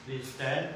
Please stand.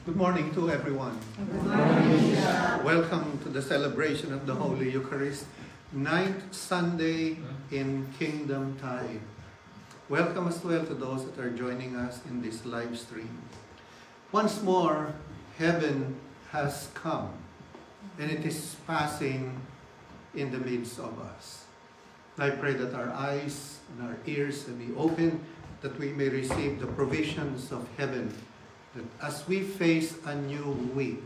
Good morning to everyone. Good morning. Welcome to the celebration of the Holy Eucharist, 9th Sunday in Kingdom Tide. Welcome as well to those that are joining us in this live stream. Once more, heaven has come, and it is passing in the midst of us. I pray that our eyes and our ears will be open, that we may receive the provisions of heaven. That as we face a new week,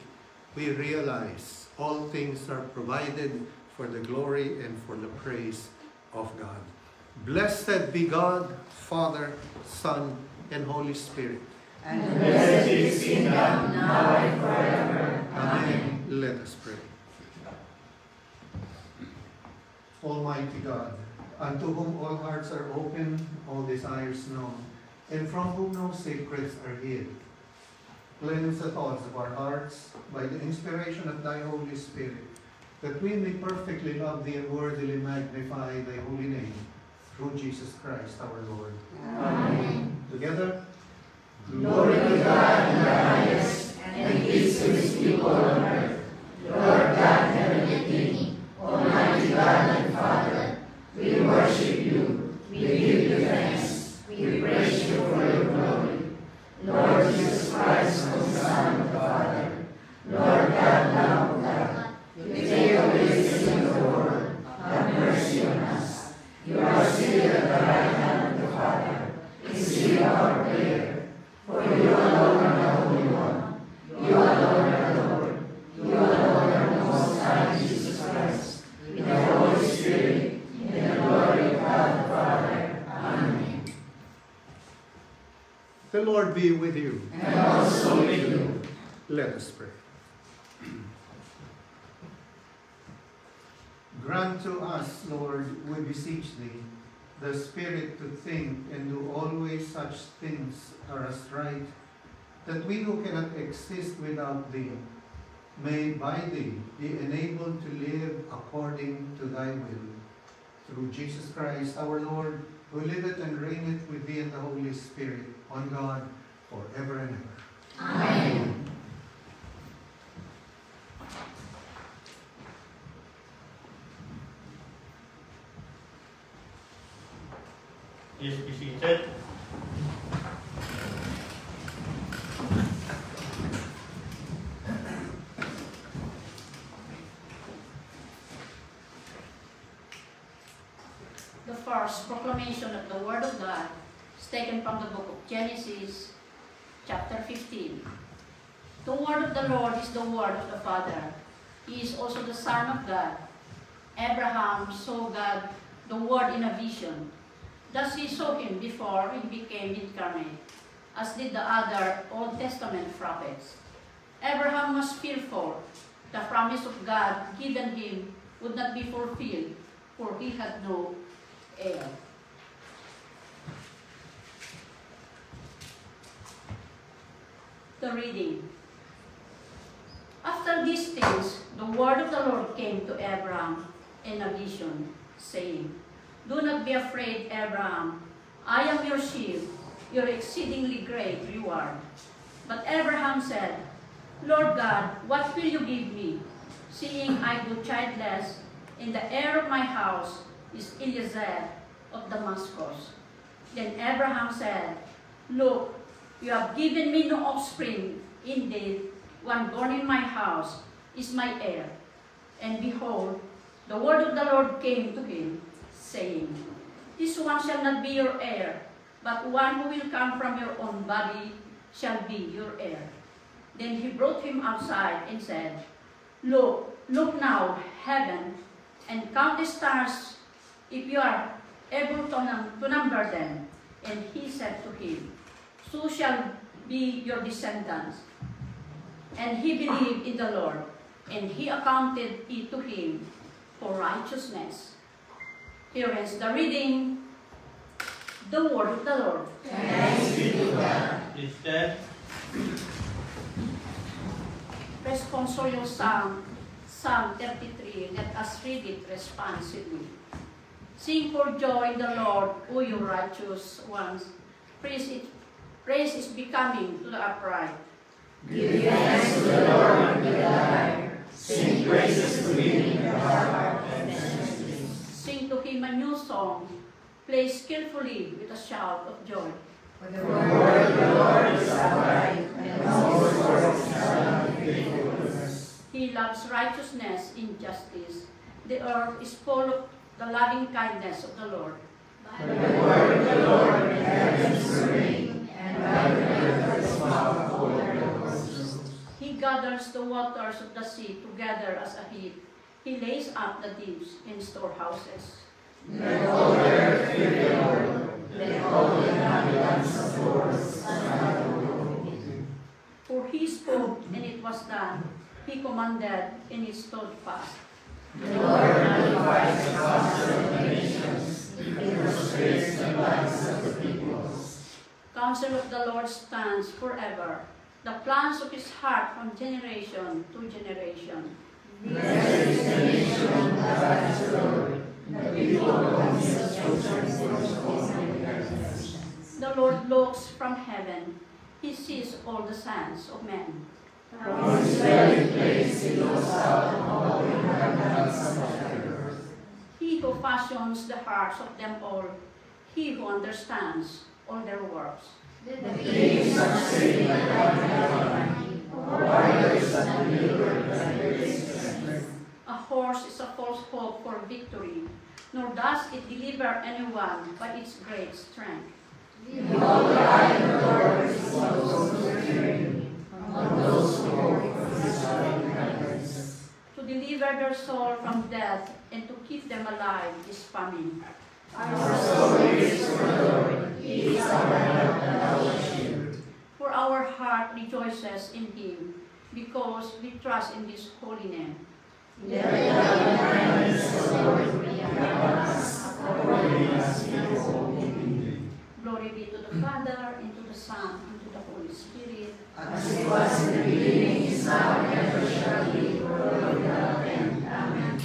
we realize all things are provided for the glory and for the praise of God. Blessed be God, Father, Son, and Holy Spirit. And blessed is His kingdom, now and forever. Amen. Let us pray. Almighty God, unto whom all hearts are open, all desires known, and from whom no secrets are hid, cleanse the thoughts of our hearts by the inspiration of Thy Holy Spirit, that we may perfectly love Thee and worthily magnify Thy holy name, through Jesus Christ our Lord. Amen. Together, Glory to God in the highest, and peace to His people on earth. Lord God, heavenly King, Almighty God and Father, we worship You, we give You thanks, we praise You for Your glory. Lord Jesus Christ, O Son of the Father, Lord God, Lamb of God, You take away the sin of the world, have mercy on us. You are seated at the right hand of the Father. Receive our prayer. For You alone are the Holy One. You alone are the Lord. You alone are the Most High Jesus Christ, with the Holy Spirit, in the glory of God the Father. Amen. the Lord be with you. And also with You. Let us pray. Grant to us, Lord, we beseech Thee, the Spirit to think and do always such things as right, that we who cannot exist without Thee may by Thee be enabled to live according to Thy will. Through Jesus Christ our Lord, who liveth and reigneth with Thee in the Holy Spirit, one God, forever and ever. Amen. Please be seated. The first proclamation of the Word of God is taken from the book of Genesis, chapter 15. The word of the Lord is the word of the Father. He is also the Son of God. Abraham saw God, the Word, in a vision. Thus he saw Him before He became incarnate, as did the other Old Testament prophets. Abraham was fearful. The promise of God given him would not be fulfilled, for he had no heir. The reading. After these things, the word of the Lord came to Abraham in a vision, saying, Do not be afraid, Abraham. I am your shield, your exceedingly great reward. But Abraham said, Lord God, what will you give me, seeing I go childless, and the heir of my house is Eliezer of Damascus? Then Abraham said, Look, you have given me no offspring. Indeed, one born in my house is my heir. And behold, the word of the Lord came to him, saying, This one shall not be your heir, but one who will come from your own body shall be your heir. Then he brought him outside and said, Look now, heaven, and count the stars, if you are able to number them. And he said to him, So shall be your descendants. And he believed in the Lord, and he accounted it to him for righteousness. Here is the reading, the word of the Lord. Thanks be to God. Please stand. Responsorial Psalm, Psalm 33, let us read it responsively. Sing for joy in the Lord, O you righteous ones. Praise is becoming to the upright. Give thanks to the Lord with the lyre. Sing praises to him in the harp and senses. Sing to him a new song. Play skillfully with a shout of joy. For the word of the Lord is upright, and most works are of faithfulness. He loves righteousness in justice. The earth is full of the loving kindness of the Lord. For the word of the Lord in heavens reign, and by the rivers mouth all their courses. He gathers the waters of the sea together as a heap. He lays up the deeps in storehouses. Let all the earth fear the Lord. Let all the inhabitants of the earth adore him. For he spoke, and it was done. He commanded, and it stood fast. The Lord nullifies the counsel of the nations. He frustrates the plans of the peoples. Counsel of the Lord stands forever, the plans of his heart from generation to generation. Blessed is the nation that has the Lord, the people of his instructions for The Lord looks from heaven. He sees all the sons of men. From his dwelling place he looks out on all the inhabitants of the earth. He who fashions the hearts of them all, he who understands all their works. The kings succeed like one warriors that deliver by great strength. A horse is a false hope for victory, nor does it deliver anyone by its great strength. Behold, the eye of the Lord is on those who fear him, on those who hope for his loving kindness. To deliver their soul from death and to keep them alive is famine. Our soul is for the Lord, he is our help and our shield. For our heart rejoices in him, because we trust in his holy name. Let the loving kindness of the Lord be upon us, according as we hope in him. Glory be to the Father, and to the Son, and to the Holy Spirit. As it was in the beginning, is now, and ever shall be, world without end. Amen.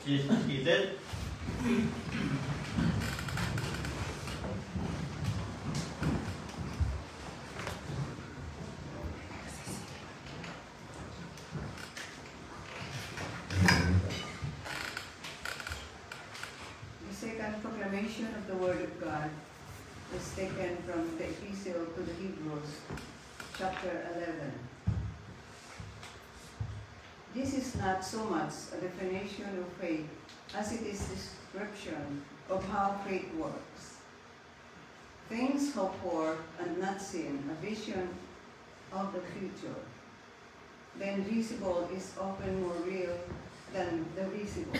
Please be seated. The second proclamation of the Word of God is taken from the Epistle to the Hebrews, chapter 11. This is not so much a definition of faith as it is a description of how faith works. Things hoped for and not seen, a vision of the future. The invisible is often more real than the visible.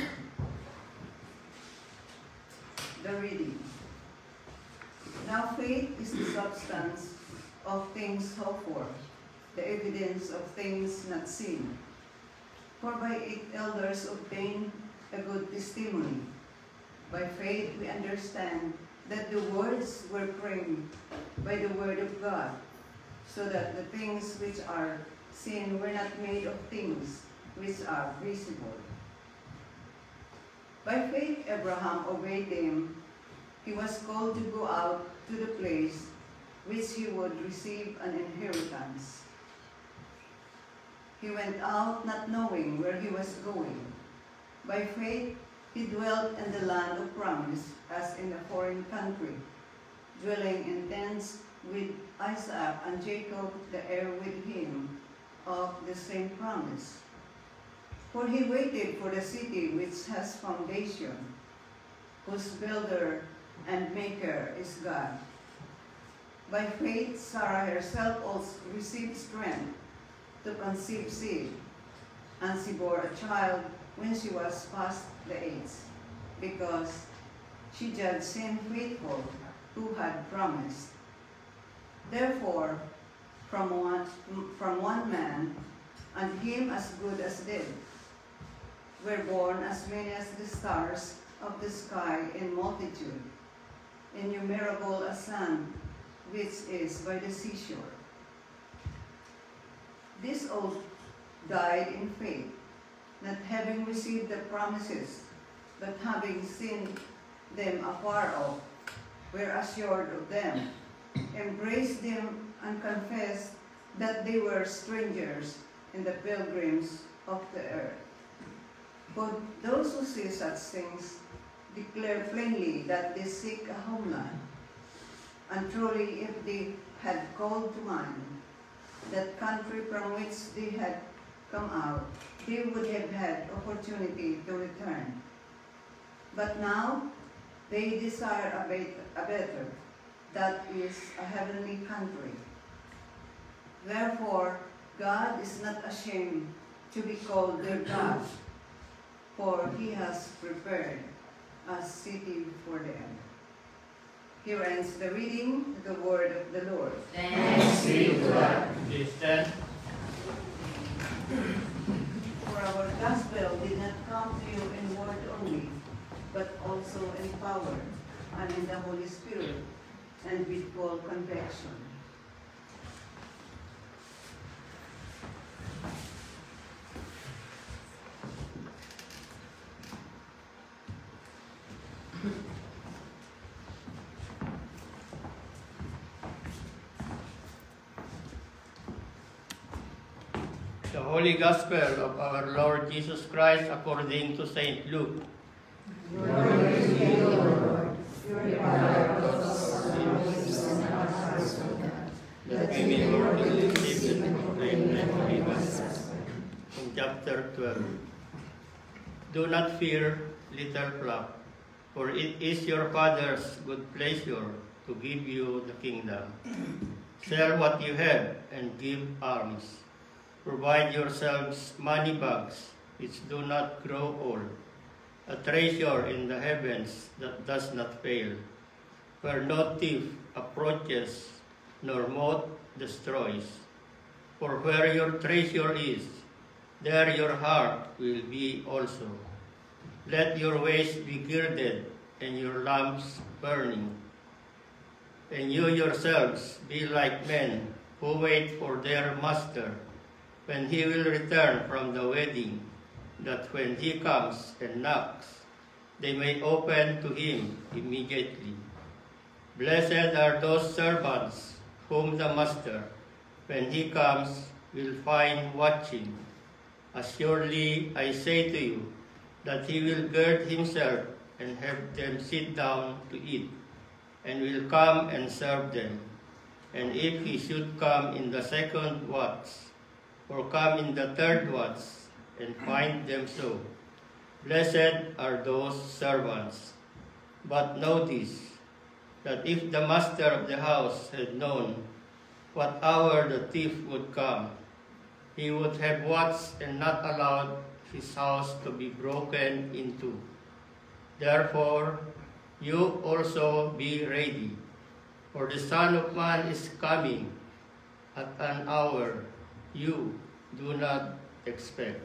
The reading. Now faith is the substance of things hoped for, the evidence of things not seen. For by it elders obtained a good testimony. By faith we understand that the words were framed by the word of God, so that the things which are seen were not made of things which are visible. By faith Abraham obeyed him. He was called to go out to the place which he would receive an inheritance. He went out not knowing where he was going. By faith he dwelt in the land of promise as in a foreign country, dwelling in tents with Isaac and Jacob, the heir with him of the same promise. For he waited for the city which has foundation, whose builder and maker is God. By faith Sarah herself also received strength to conceive seed, and she bore a child when she was past the age, because she judged him faithful who had promised. Therefore, from one man, and him as good as dead, were born as many as the stars of the sky in multitude, innumerable as sand which is by the seashore. These all died in faith, not having received the promises, but having seen them afar off, were assured of them, embraced them, and confessed that they were strangers and the pilgrims of the earth. But those who see such things declare plainly that they seek a homeland. And truly, if they had called to mind that country from which they had come out, they would have had opportunity to return. But now they desire a better, that is, a heavenly country. Therefore, God is not ashamed to be called their God, for he has prepared a city for them. Here ends the reading of the word of the Lord. Thanks be to God. Please stand. For our gospel did not come to you in word only, but also in power and in the Holy Spirit and with full conviction. The Holy Gospel of our Lord Jesus Christ according to St. Luke. Glory to you, Lord. Your Father also That we may worthily receive and proclaim and forgive us. From chapter 12. Do not fear, little flock, for it is your Father's good pleasure to give you the kingdom. Sell what you have and give alms. Provide yourselves money bags which do not grow old, a treasure in the heavens that does not fail, where no thief approaches nor moth destroys. For where your treasure is, there your heart will be also. Let your waist be girded and your lamps burning. And you yourselves be like men who wait for their master when he will return from the wedding, that when he comes and knocks, they may open to him immediately. Blessed are those servants whom the master, when he comes, will find watching. Assuredly, I say to you, that he will gird himself and have them sit down to eat, and will come and serve them. And if he should come in the second watch, or come in the third watch, and find them so, blessed are those servants. But know this, that if the master of the house had known what hour the thief would come, he would have watched and not allowed his house to be broken into. Therefore, you also be ready, for the Son of Man is coming at an hour you do not expect.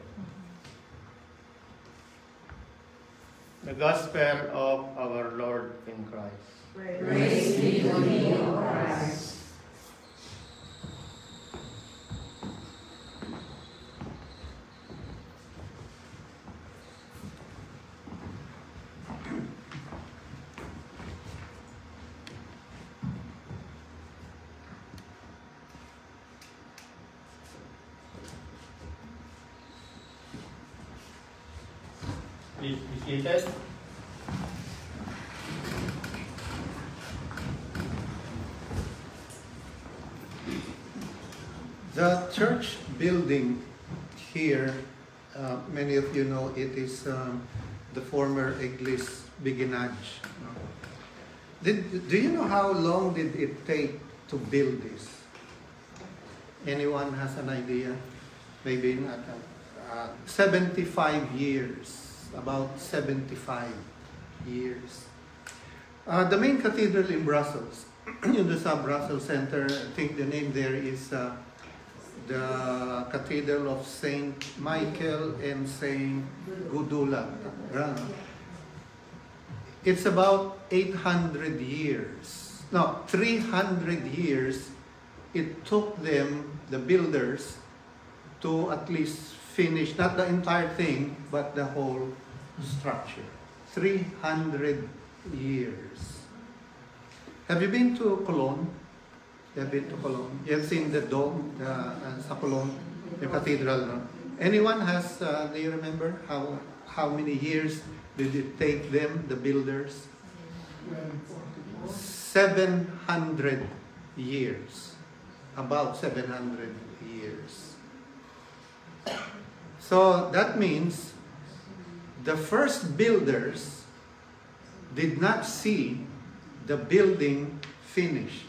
The Gospel of our Lord in Christ. Praise be to thee, O Christ. Please be seated. The church building here, many of you know it is the former Église Béguinage. Do you know how long did it take to build this? Anyone has an idea? Maybe not. 75 years. About 75 years. The main cathedral in Brussels, in the Brussels Center, I think the name there is the Cathedral of Saint Michael and Saint Gudula. It's about 800 years. No, 300 years it took them, the builders, to at least finish, not the entire thing, but the whole structure. 300 years. Have you been to Cologne? You have been to Cologne? You have seen the dome sa Cologne, the cathedral, no? Anyone has, do you remember how many years did it take them, the builders? 700 years. About 700 years. So that means the first builders did not see the building finished.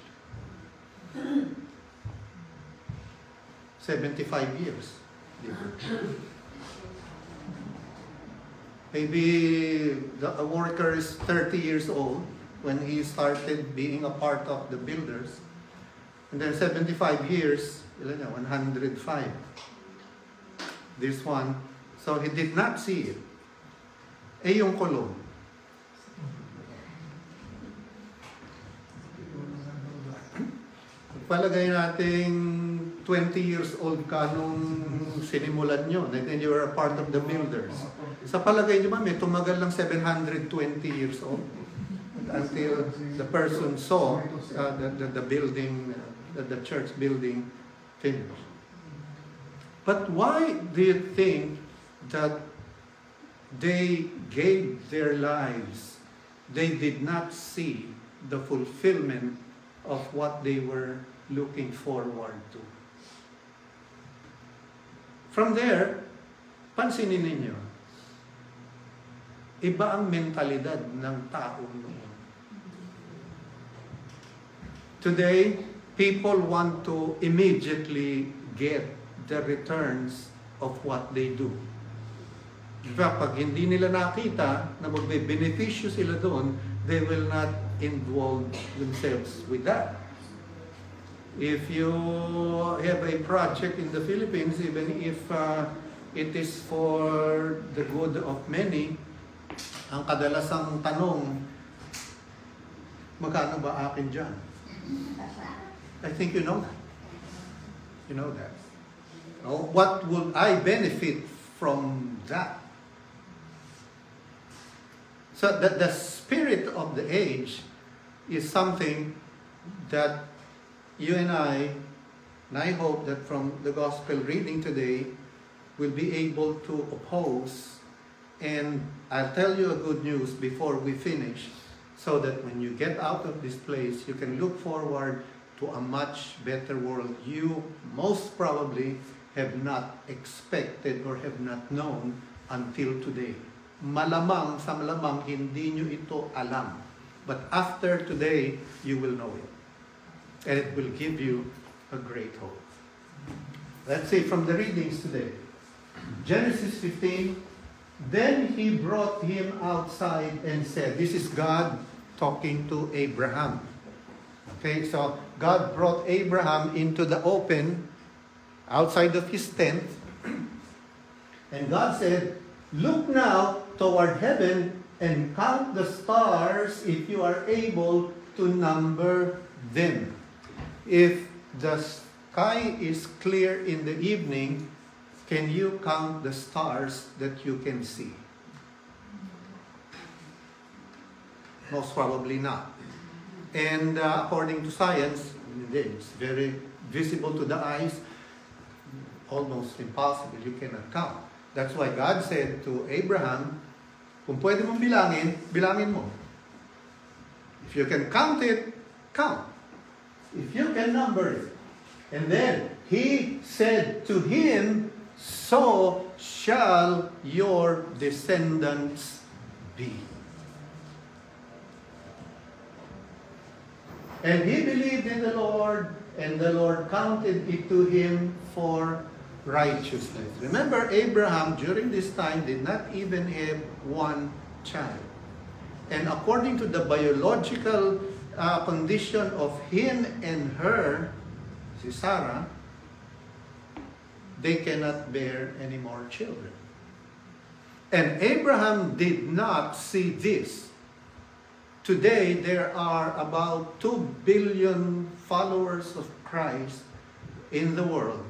75 years. Maybe a worker is 30 years old when he started being a part of the builders. And then 75 years, 105. This one, so he did not see it. Yung Cologne. Palagay natin 20 years old ka nung sinimulan nyo, and then you were a part of the builders. Sa palagay nyo ba, may tumagal lang 720 years old until the person saw the building, the church building finished. But why do you think that they gave their lives? They did not see the fulfillment of what they were looking forward to. From there, pansinin ninyo, iba ang mentalidad ng tao noon. Today, people want to immediately get the returns of what they do. In fact, pag hindi nila nakita na magbe-benepisyo sila doon, they will not involve themselves with that. If you have a project in the Philippines, even if it is for the good of many, ang kadalasang tanong, magkano ba akin dyan? I think you know that. You know that. What would I benefit from that. So that the spirit of the age is something that you and I hope that from the gospel reading today, will be able to oppose. And I'll tell you a good news before we finish, so that when you get out of this place, you can look forward to a much better world you most probably have not expected or have not known until today. Malamang sa malamang hindi nyo ito alam. But after today, you will know it. And it will give you a great hope. Let's see from the readings today. Genesis 15, then he brought him outside and said, this is God talking to Abraham. Okay, so God brought Abraham into the open, outside of his tent. And God said, look now toward heaven and count the stars if you are able to number them. If the sky is clear in the evening, can you count the stars that you can see? Most probably not. And according to science, it's very visible to the eyes, almost impossible. You cannot count. That's why God said to Abraham, kung pwede mong bilangin, bilangin mo. If you can count it, count. If you can number it. And then he said to him, so shall your descendants be. And he believed in the Lord, and the Lord counted it to him for righteousness. Remember, Abraham during this time did not even have one child. And according to the biological condition of him and her, si Sarah, they cannot bear any more children. And Abraham did not see this. Today, there are about 2 billion followers of Christ in the world.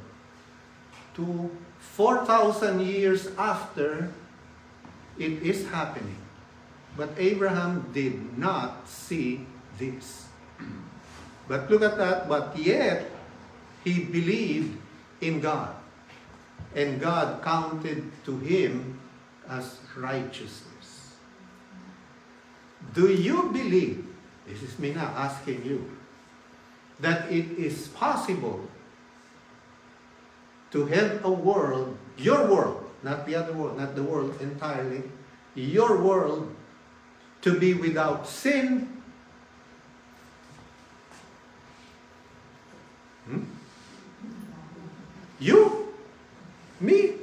4,000 years after it is happening. But Abraham did not see this. But look at that, but yet he believed in God. And God counted to him as righteousness. Do you believe, this is me now asking you, that it is possible to have a world, your world, not the other world, not the world entirely, your world to be without sin? You? Me?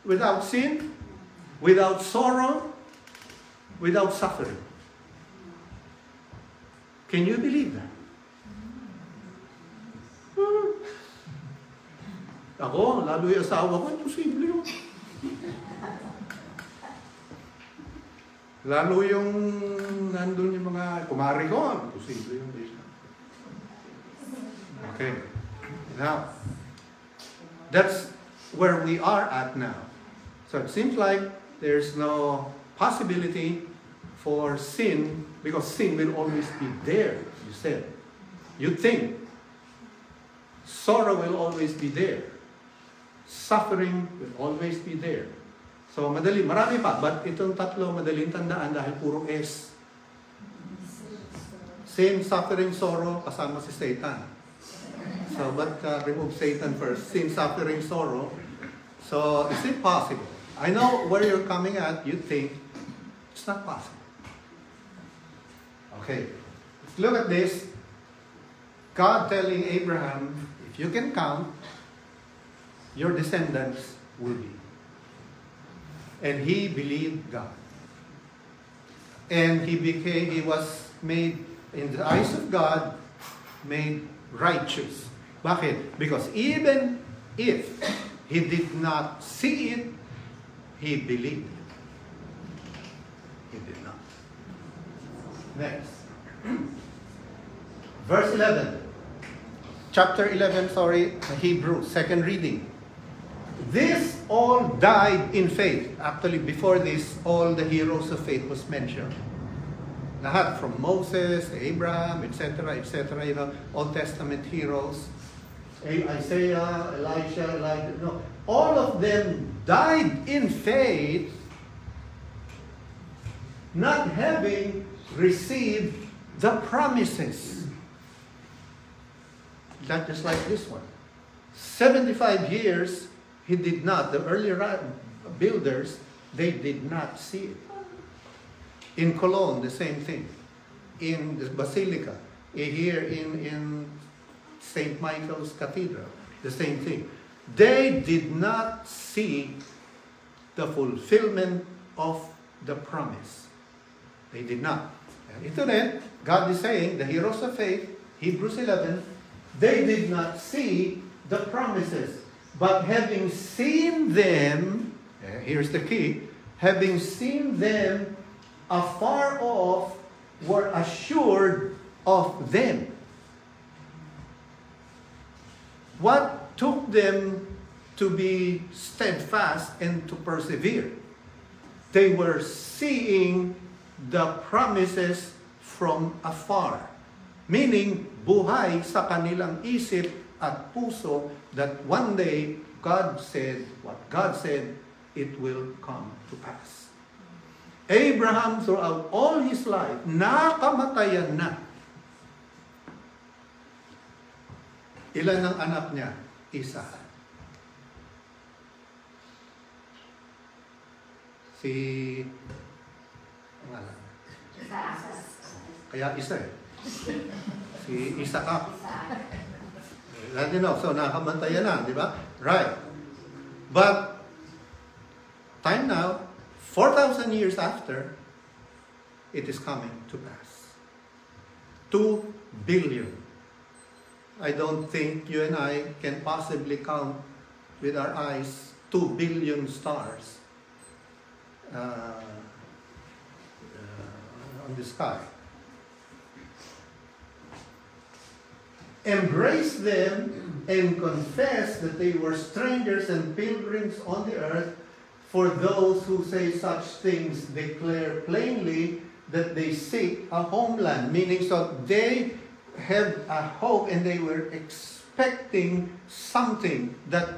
Without sin? Without sorrow? Without suffering? Can you believe that? Ako, lalo yung asawa ko, imposible yun. Lalo yung nandun yung mga kumari ko, imposible yun. Okay. Now, that's where we are at now. So it seems like there's no possibility for sin, because sin will always be there, you said. You think. Sorrow will always be there. Suffering will always be there. So madali, marami pa, but itong tatlo madaling tandaan dahil puro S. Sin, suffering, sorrow, kasama si Satan. So, but remove Satan first. Sin, suffering, sorrow. So, is it possible? I know where you're coming at. You think it's not possible. Okay. Look at this. God telling Abraham, if you can count, your descendants will be. And he believed God. And he was made, in the eyes of God, made righteous. Bakit? Because even if he did not see it, he believed it. He did not. Next. Verse 11. Chapter 11, Hebrew, second reading. This all died in faith. Actually, before this, all the heroes of faith was mentioned. Lahat from Moses, Abraham, etc., etc., Old Testament heroes. Isaiah, Elisha, Elijah, no. All of them died in faith, not having received the promises. Not just like this one. 75 years, he did not. The early builders, they did not see it. In Cologne, the same thing. In the Basilica, here in St. Michael's Cathedral, the same thing. They did not see the fulfillment of the promise. They did not. Ito rin, God is saying, the heroes of faith, Hebrews 11, they did not see the promises. But having seen them, here's the key, having seen them afar off, were assured of them. What took them to be steadfast and to persevere? They were seeing the promises from afar. Meaning, buhay sa kanilang isip at puso that one day, God said, what God said, it will come to pass. Abraham, throughout all his life, nakamatayan na. Ilan ang anak niya? Isa. Si... Kaya isa eh. Si Isaac. You know, so nakamantayan na, di ba? Right. But, time now, 4,000 years after, it is coming to pass. 2 billion. I don't think you and I can possibly count with our eyes 2 billion stars on the sky. Embrace them and confess that they were strangers and pilgrims on the earth. For those who say such things declare plainly that they seek a homeland. Meaning, so they have a hope and they were expecting something that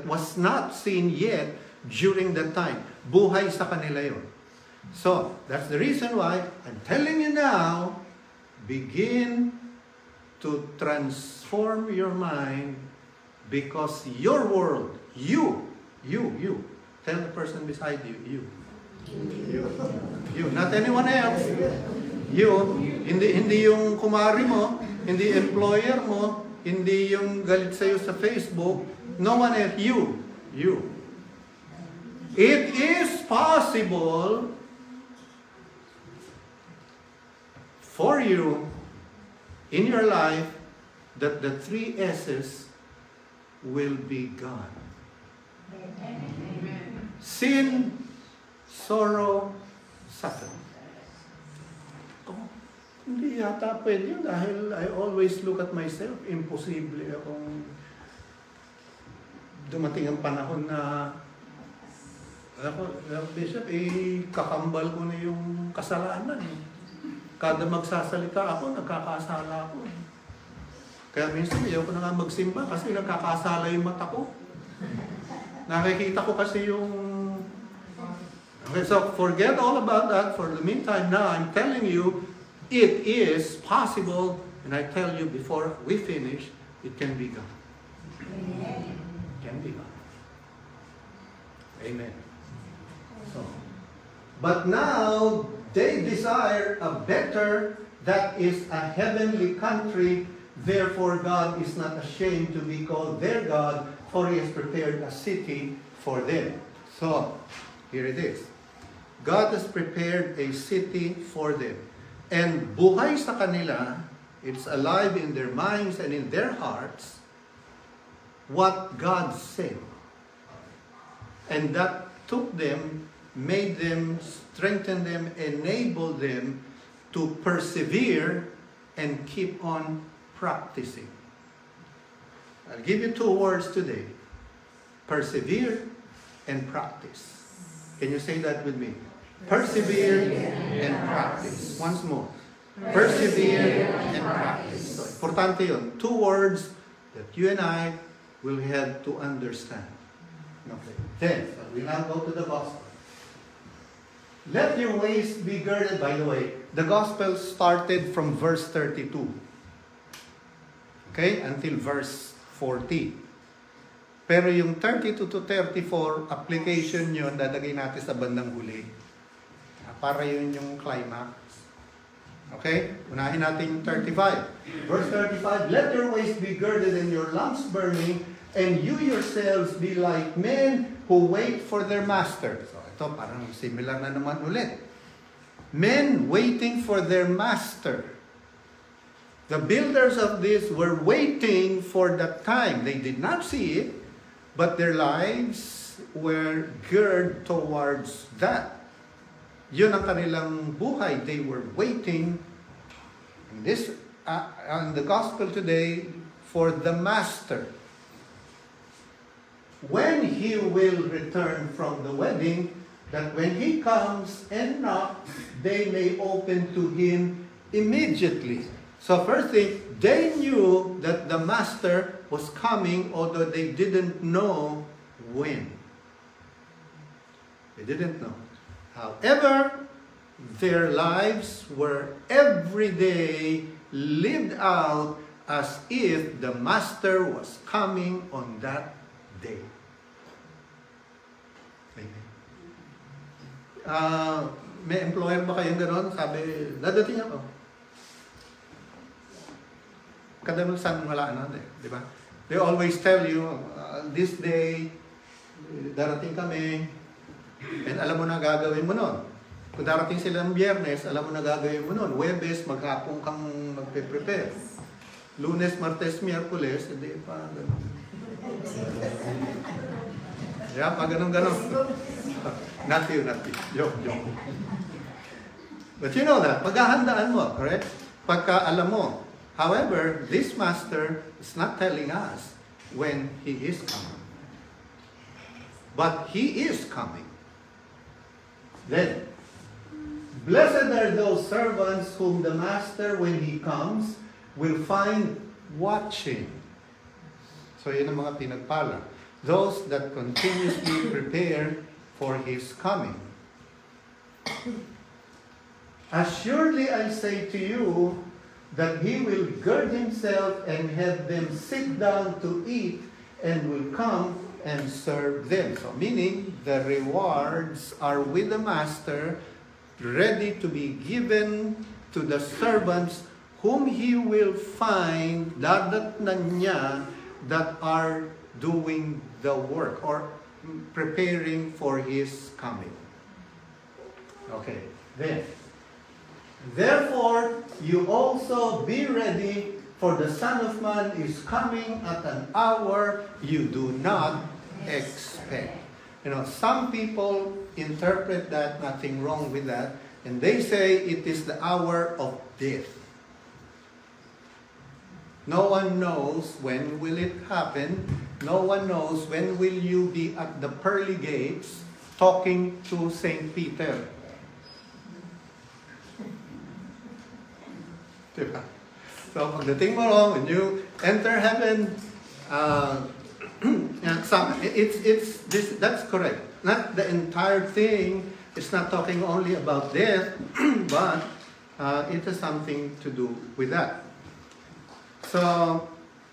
was not seen yet during that time. Buhay sa kanila yun. So, that's the reason why I'm telling you now, begin to transform your mind, because your world, you, tell the person beside you, not anyone else. You, hindi yung kumari mo, hindi employer mo, hindi yung galit sa'yo sa Facebook, no one else, you. It is possible for you in your life that the 3 S's will be gone. Amen. Sin, sorrow, suffering. Hindi yata pwede yun dahil I always look at myself. Imposible akong dumating ang panahon na Bishop, kakambal ko na yung kasalanan. Kada magsasalita ako, nagkakasala ako. Kaya minsan ayaw ko na nga magsimba kasi nagkakasala yung mata ko. Nakikita ko kasi yung... Okay, so forget all about that. For the meantime, now I'm telling you, it is possible, and I tell you before we finish, it can be gone. Amen. It can be gone. Amen. So, but now they desire a better, that is a heavenly country. Therefore God is not ashamed to be called their God, for He has prepared a city for them. So, here it is. God has prepared a city for them. And buhay sa kanila, it's alive in their minds and in their hearts, what God said. And that took them, made them, strengthened them, enabled them to persevere and keep on practicing. I'll give you 2 words today. persevere and practice. Can you say that with me? Persevere and practice. Once more. Persevere and practice. So, importante yun. 2 words that you and I will have to understand. Okay. Then, we now go to the gospel. Let your waist be girded. By the way, the gospel started from verse 32. Okay? Until verse 40. Pero yung 32 to 34, application yun, dadagay natin sa bandang huli. Para yun yung climax. Okay? Unahin natin yung 35. Verse 35, let your waist be girded and your lamps burning, and you yourselves be like men who wait for their master. So ito parang similar na naman ulit. Men waiting for their master. The builders of this were waiting for that time. They did not see it, but their lives were geared towards that. Yun ang kanilang buhay. They were waiting in this on the gospel today for the master. When he will return from the wedding, that when he comes and knocks, they may open to him immediately. So first thing, they knew that the master was coming, although they didn't know when. They didn't know. However, their lives were every day lived out as if the master was coming on that day. May employer ba kayong gano'n? Sabi, dadating ako. Kadalasan wala na, di ba? They always tell you, this day, darating kami, and alam mo na gagawin mo nun. Kung darating sila ng Biyernes, alam mo na gagawin mo nun. Huwebes, maghapon kang magpe-prepare. Lunes, Martes, Miyerkules, hindi pa gano'n. Yeah, pa gano'n. Not you. Joke. But you know that, paghahandaan mo, correct? Pagka alam mo. However, this master is not telling us when he is coming. But he is coming. Then, blessed are those servants whom the master, when he comes, will find watching. So yun ang mga pinagpala. Those that continuously prepare for his coming. Assuredly I say to you that he will gird himself and have them sit down to eat and will come and serve them. So meaning the rewards are with the master, ready to be given to the servants whom he will find dadatnan niya that are doing the work or preparing for his coming. Okay, then. Therefore, you also be ready, for the Son of Man is coming at an hour you do not expect. You know, some people interpret that, nothing wrong with that, and they say it is the hour of death. No one knows when will it happen. No one knows when will you be at the pearly gates talking to St. Peter. Diba? So pagdating mo ron, when you enter heaven, that's correct. Not the entire thing. It's not talking only about death, but it has something to do with that. So,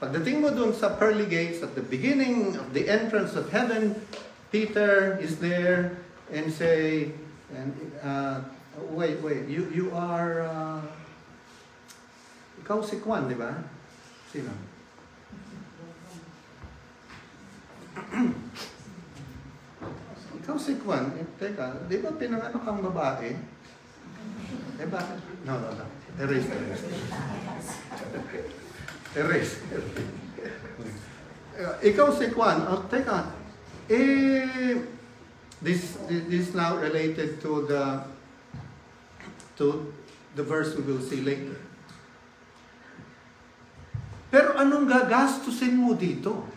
pagdating mo dun sa pearly gates, at the beginning of the entrance of heaven, Peter is there and say, wait, you are, ikaw si Juan, di ba? Sino? Ikaw si Juan, teka, di ba pinanganak kang babae? Bakit? No. Erase. Ikaw si Juan, teka, this is now related to the verse we will see later. Pero anong gagastusin mo dito?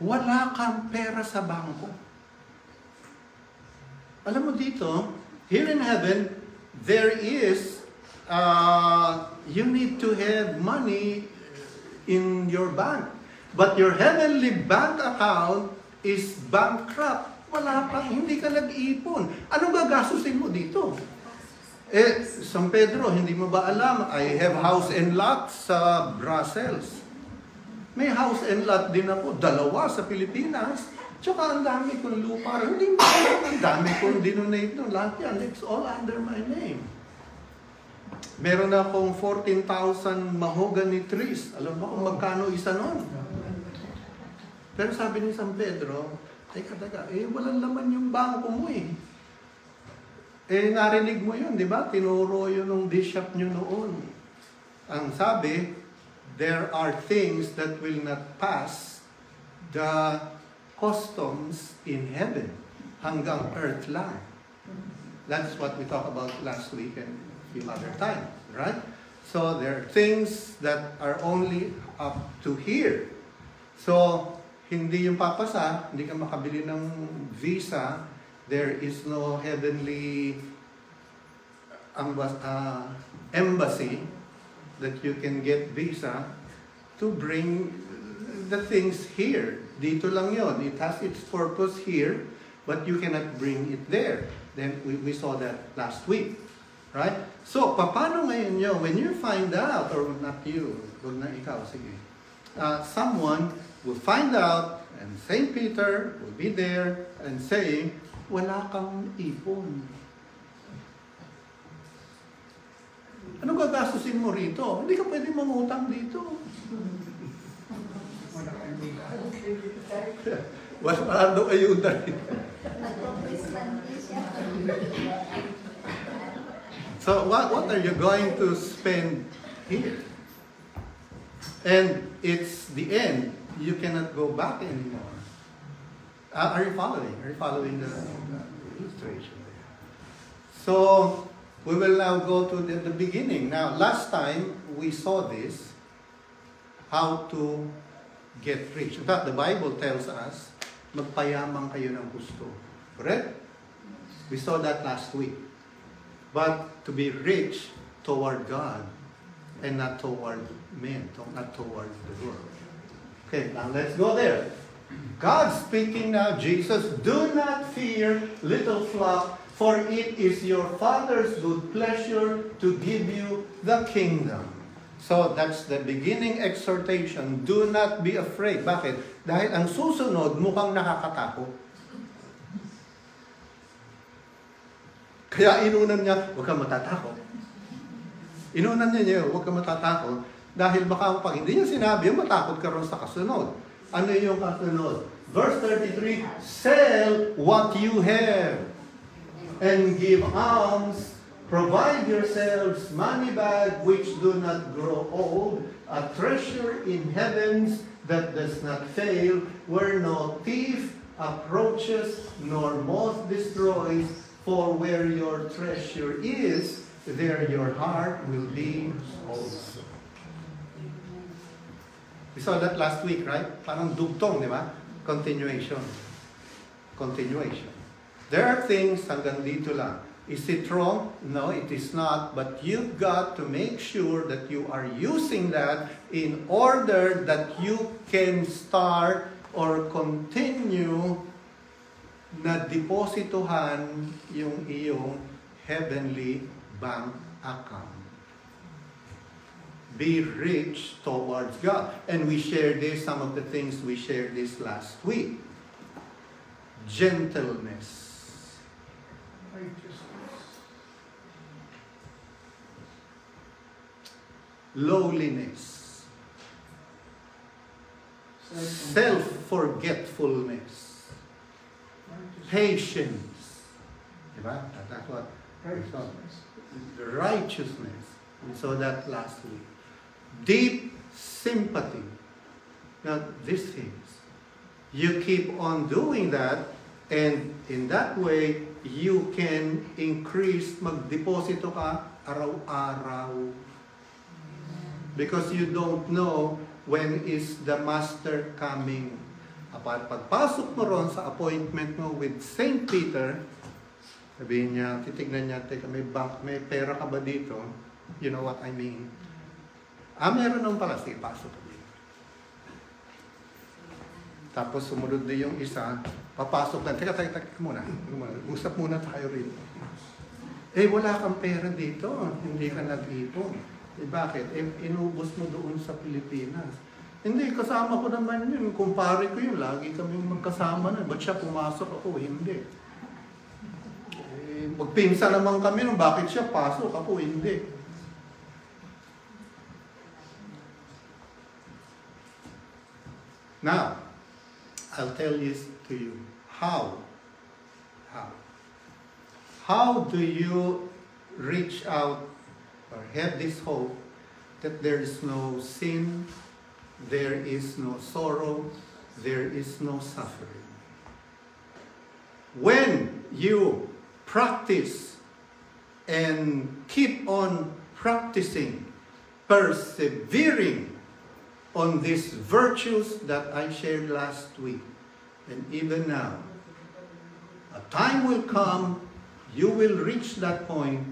wala kang pera sa bangko. Alam mo dito, here in heaven, there is, you need to have money in your bank. But your heavenly bank account is bankrupt. Wala kang, hindi ka nag-ipon. Anong gagastusin mo dito? San Pedro, hindi mo ba alam? I have house and lot sa Brussels. May house and lot din ako, 2 sa Pilipinas. Tsaka ang dami kong lupa. Hindi mo alam, ang dami kong dinonate nun. Lahat yan, it's all under my name. Meron akong 14,000 mahogany trees. Alam mo kung magkano isa nun? Pero sabi ni San Pedro, teka, walang laman yung bangko mo eh. Narinig mo yun, di ba? Tinuro yun ng bishop nyo noon. Ang sabi, there are things that will not pass the customs in heaven. Hanggang earth lang. That's what we talked about last week and a few other times, right? So there are things that are only up to here. So, hindi yung papasa, hindi ka makabili ng visa, there is no heavenly embassy that you can get visa to bring the things here. Dito lang yon. It has its purpose here, but you cannot bring it there. Then we saw that last week. Right? So, paano ngayon nyo, when you find out, or not you, huwag na ikaw, sige. Someone will find out, and St. Peter will be there and saying, wala kang ipon. Ano gagastusin mo rito? Hindi ka pwede mangutang dito. Wala daw ayuda rito. So what are you going to spend here? And it's the end. You cannot go back anymore. Are you following? Are you following the illustration there? So we will now go to the beginning. Now, last time we saw this, how to get rich. In fact, the Bible tells us, magpayaman kayo ng gusto. Correct? We saw that last week. But to be rich toward God and not toward men, not toward the world. Okay, now let's go there. God speaking now, Jesus, do not fear, little flock, for it is your Father's good pleasure to give you the kingdom. So that's the beginning exhortation. Do not be afraid. Bakit? Dahil ang susunod mukhang nakakatakot. Kaya inunan niya, huwag kang matatakot. Inunan niya, huwag kang matatakot. Dahil baka pag hindi niya sinabi, matakot ka rin sa kasunod. Ano yung kasunod? Verse 33, sell what you have and give alms. Provide yourselves money bag which do not grow old, a treasure in heavens that does not fail, where no thief approaches nor moth destroys, for where your treasure is, there your heart will be also. We saw that last week, right? Parang dugtong, di ba? Continuation. There are things hanggang dito lang. Is it wrong? No, it is not. But you've got to make sure that you are using that in order that you can start or continue na depositohan yung iyong heavenly bank account. Be rich towards God. And we shared this, some of the things we shared this last week. Gentleness. Lowliness. Self-forgetfulness. Patience. Diba? That's what righteousness. We saw that last week. Deep sympathy. Now, these things. You keep on doing that, and in that way, you can increase, magdeposito ka araw-araw. Because you don't know when is the master coming. Pagpasok mo ron sa appointment mo with St. Peter, sabihin niya, titignan niya, teka, may pera ka ba dito? You know what I mean? Meron naman pala, sige, pasok ka dito. Tapos sumunod na yung isa, papasok lang, teka muna, usap muna tayo rin. Wala kang pera dito, hindi ka nag-ipon. Bakit? Inubos mo doon sa Pilipinas. Hindi, kasama ko naman yun. Kumpare ko yun. Lagi kami magkasama na. Ba't siya pumasok ako? Hindi. Magpinsa naman kami nung bakit siya pasok ako? Hindi. Now, I'll tell this to you. How do you reach out or have this hope that there is no sin, there is no sorrow, there is no suffering? When you practice and keep on practicing, persevering on these virtues that I shared last week, and even now, a time will come, you will reach that point,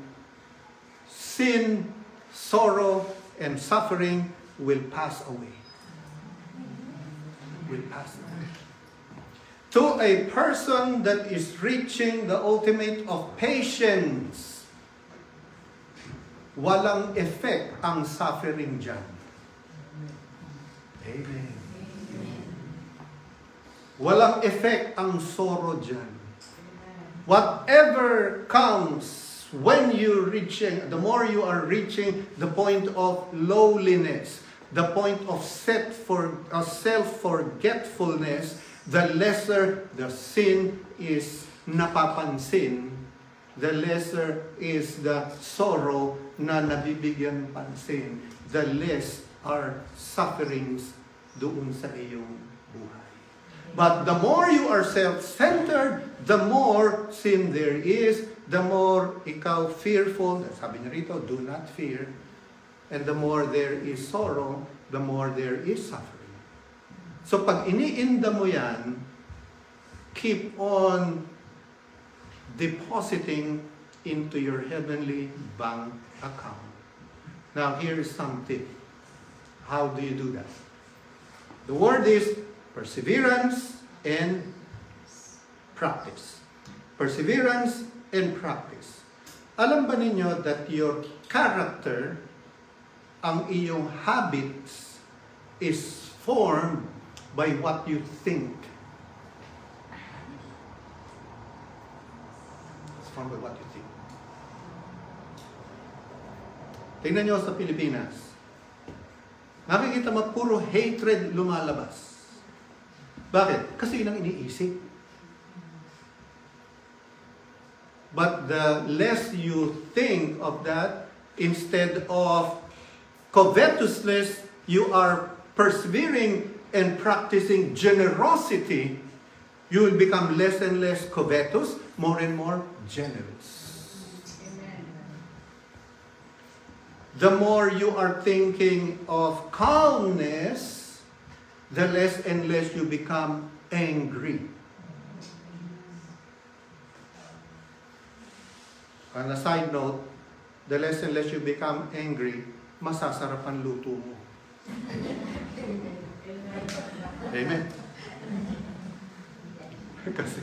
sin, sorrow, and suffering will pass away. Will pass away. To a person that is reaching the ultimate of patience, walang effect ang suffering dyan. Amen. Walang effect ang sorrow dyan. Whatever comes when you reaching, the more you are reaching the point of lowliness, the point of self-forgetfulness, the lesser the sin is napapansin, the lesser is the sorrow na nabibigyan pansin, the less are sufferings doon sa iyong buhay. But the more you are self-centered, the more sin there is, the more ikaw fearful, sabi niya rito, do not fear, and the more there is sorrow, the more there is suffering. So pag iniinda mo yan, keep on depositing into your heavenly bank account. Now here is something. How do you do that? The word is perseverance and practice. Perseverance and practice. Alam ba ninyo that your character, ang iyong habits, is formed by what you think? It's formed by what you think. Tingnan nyo sa Pilipinas. Nakikita mo, puro hatred lumalabas. Bakit? Kasi yun ang iniisip. But the less you think of that, instead of covetousness, you are persevering and practicing generosity, you will become less and less covetous, more and more generous. The more you are thinking of calmness, the less and less you become angry. On a side note, the less and less you become angry, masasarap ang luto mo. Amen. Kasi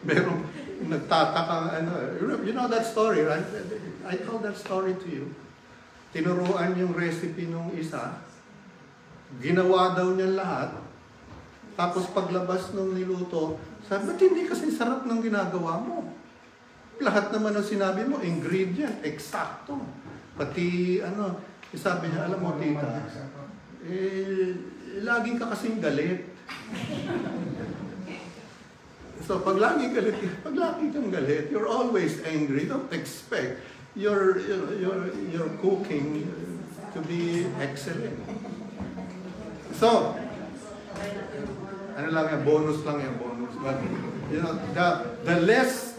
merong nagtataka, you know that story, right? I told that story to you. Tinuruan yung recipe nung isa, ginawa daw niya lahat, tapos paglabas nung niluto, sabi, ba't hindi kasi sarap ng ginagawa mo? Lahat naman ang sinabi mo, ingredient, eksakto. Pati, sabi niya, alam mo, tita, laging ka kasing galit. So, pag laging kang galit, you're always angry. Don't expect your cooking to be excellent. So, bonus lang yung bonus. But, the less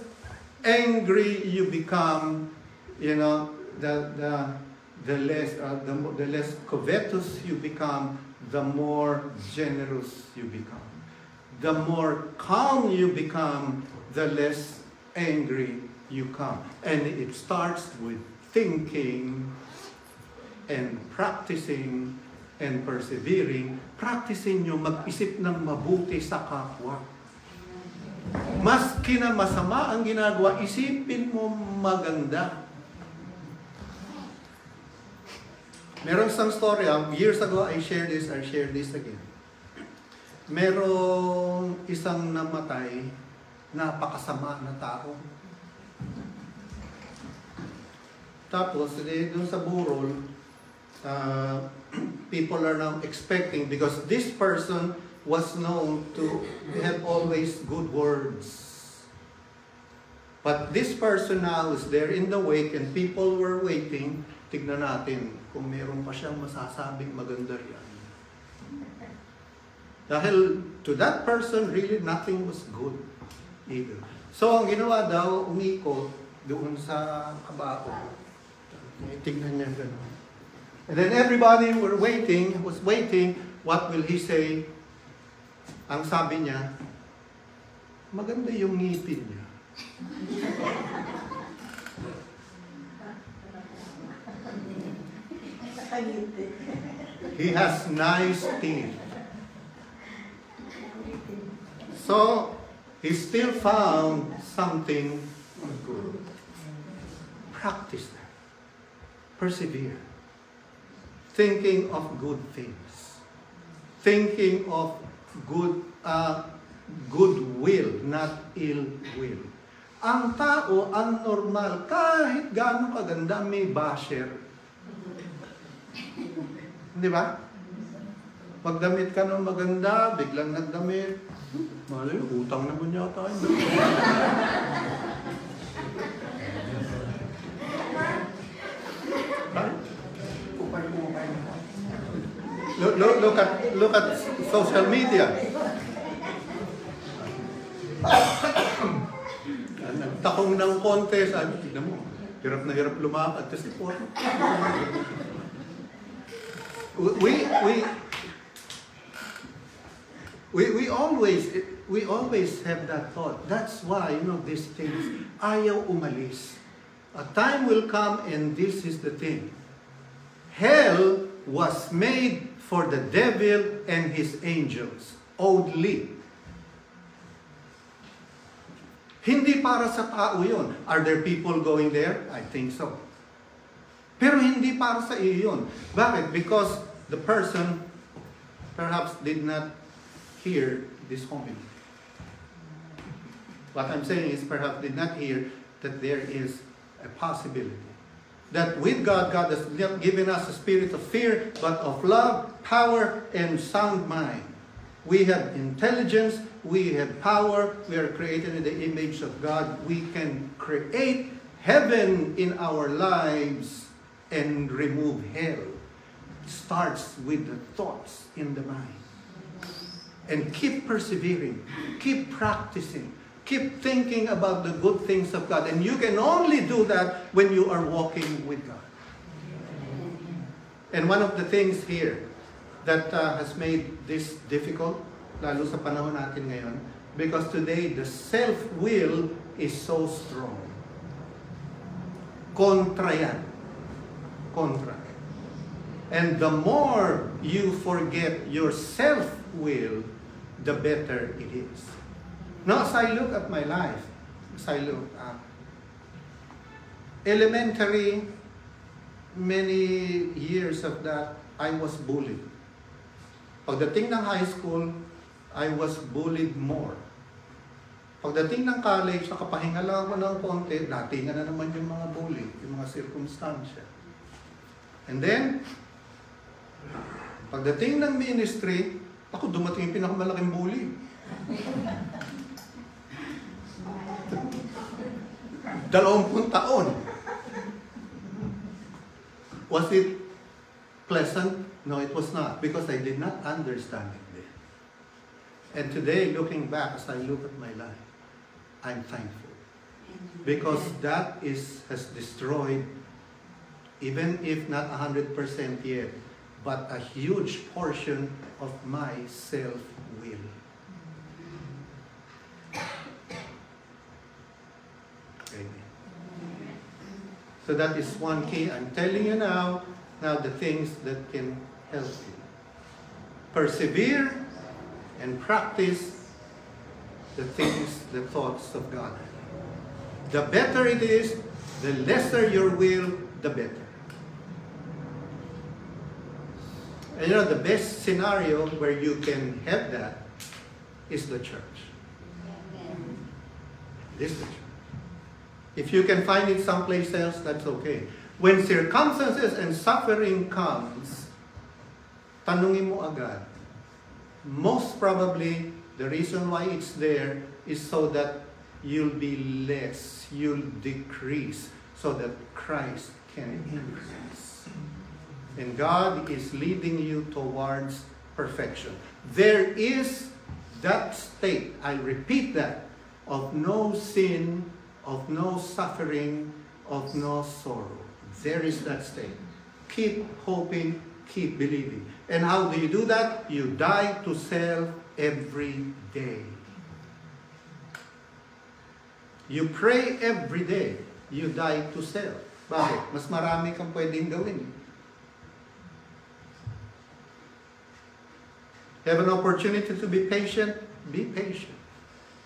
angry you become, the less covetous you become, the more generous you become. the more calm you become, the less angry you come. And it starts with thinking and practicing and persevering. Practicing nyo mag-isip ng mabuti sa kapwa. Maski na masama ang ginagawa, isipin mo maganda. Meron isang story, years ago I shared this again. Merong isang namatay, napakasama na tao. Tapos, doon sa burol, people are now expecting, because this person was known to have always good words. But this person now is there in the wake and people were waiting. Tignan natin kung meron pa siyang masasabing maganda riyan. Dahil to that person, really nothing was good either. So ang ginawa daw, umikot doon sa kabao. Tignan niya gano'n. And then everybody was waiting, what will he say? Ang sabi niya, maganda yung ngipin niya. He has nice teeth. So, he still found something good. Practice that. Persevere. Thinking of good things. Thinking of goodwill, not ill will. Ang tao, ang normal, kahit gaano kaganda, may basher. Di ba? Magdamit ka ng maganda, biglang nagdamit. Malay, utang naman yata. Look at social media. Nagtakong ng konti, sabi, tignan mo, hirap na hirap lumakad. Kasi po, we always have that thought. That's why, these things, ayaw umalis. A time will come, and this is the thing. Hell was made for the devil and his angels only. Hindi para sa tao yun. Are there people going there? I think so. Pero hindi para sa iyo yun. Bakit? Because the person perhaps did not hear this homily. What I'm saying is perhaps did not hear that there is a possibility. That with God, God has not given us a spirit of fear, but of love, power, and sound mind. We have intelligence, we have power, we are created in the image of God. We can create heaven in our lives and remove hell. It starts with the thoughts in the mind. And keep persevering, keep practicing. Keep thinking about the good things of God. And you can only do that when you are walking with God. And one of the things here that has made this difficult, lalo sa panahon natin ngayon, because today the self-will is so strong. Kontra yan. Kontra. And the more you forget your self-will, the better it is. Now, as I look at my life, as I look at elementary, many years of that, I was bullied. Pagdating ng high school, I was bullied more. Pagdating ng college, nakapahinga lang ako ng konti, datingan na naman yung mga bully, yung mga circumstansya. And then, pagdating ng ministry, ako dumating yung pinakamalaking bully. 20 taon. Was it pleasant? No, it was not, because I did not understand it then. And today, looking back, as I look at my life, I'm thankful. Because that has destroyed, even if not 100% yet, but a huge portion of my self-will. Amen. So that is one key. I'm telling you now the things that can help you. Persevere and practice the things, the thoughts of God. The better it is, the lesser your will, the better. And you know, the best scenario where you can have that is the church. This is the church. If you can find it someplace else, that's okay. When circumstances and suffering comes, tanungin mo agad. Most probably, the reason why it's there is so that you'll be less, you'll decrease, so that Christ can increase. And God is leading you towards perfection. There is that state, I repeat that, of no sin, of no suffering, of no sorrow. There is that state. Keep hoping, keep believing. And how do you do that? You die to self every day. You pray every day. You die to self. Bakit? Mas marami kang pwedeng gawin. Have an opportunity to be patient? Be patient.